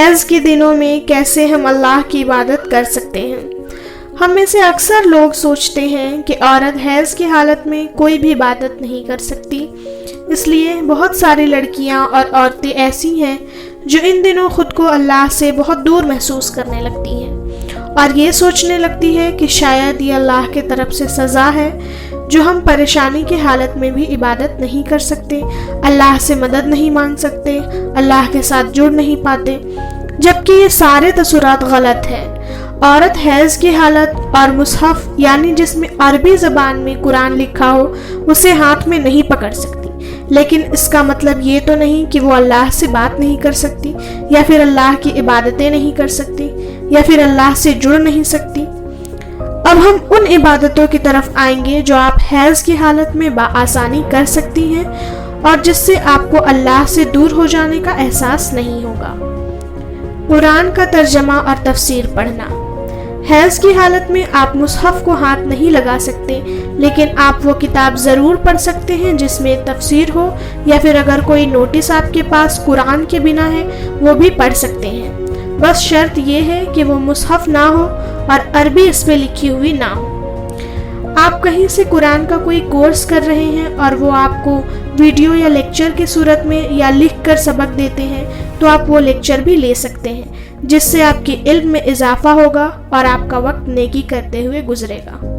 حیض کے دنوں میں کیسے ہم اللہ کی عبادت کر سکتے ہیں۔ ہم میں سے اکثر لوگ سوچتے ہیں کہ عورت حیض کی حالت میں کوئی بھی عبادت نہیں کر سکتی، اس لیے بہت ساری لڑکیاں اور عورتیں ایسی ہیں جو ان دنوں خود کو اللہ سے بہت دور محسوس کرنے لگتی ہیں اور یہ سوچنے لگتی ہے کہ شاید یہ اللہ کی طرف سے سزا ہے جو ہم پریشانی کی حالت میں بھی عبادت نہیں کر سکتے، اللہ سے مدد نہیں مانگ سکتے، اللہ کے ساتھ جڑ نہیں پاتے، جبکہ یہ سارے تصورات غلط ہے۔ عورت حیض کی حالت اور مصحف یعنی جس میں عربی زبان میں قرآن لکھا ہو اسے ہاتھ میں نہیں پکڑ سکتی، لیکن اس کا مطلب یہ تو نہیں کہ وہ اللہ سے بات نہیں کر سکتی یا پھر اللہ کی عبادتیں نہیں کر سکتی یا پھر اللہ سے جڑ نہیں سکتی۔ اب ہم ان عبادتوں کی طرف آئیں گے جو آپ حیض کی حالت میں بآسانی کر سکتی ہیں اور جس سے آپ کو اللہ سے دور ہو جانے کا احساس نہیں ہوگا۔ قرآن کا ترجمہ اور تفسیر پڑھنا۔ حیض کی حالت میں آپ مصحف کو ہاتھ نہیں لگا سکتے، لیکن آپ وہ کتاب ضرور پڑھ سکتے ہیں جس میں تفسیر ہو، یا پھر اگر کوئی نوٹس آپ کے پاس قرآن کے بنا ہے وہ بھی پڑھ سکتے ہیں، بس شرط یہ ہے کہ وہ مصحف نہ ہو اور عربی اس پہ لکھی ہوئی نہ ہو۔ آپ کہیں سے قرآن کا کوئی کورس کر رہے ہیں اور وہ آپ کو ویڈیو یا لیکچر کی صورت میں یا لکھ کر سبق دیتے ہیں تو آپ وہ لیکچر بھی لے سکتے ہیں، جس سے آپ کے علم میں اضافہ ہوگا اور آپ کا وقت نیکی کرتے ہوئے گزرے گا۔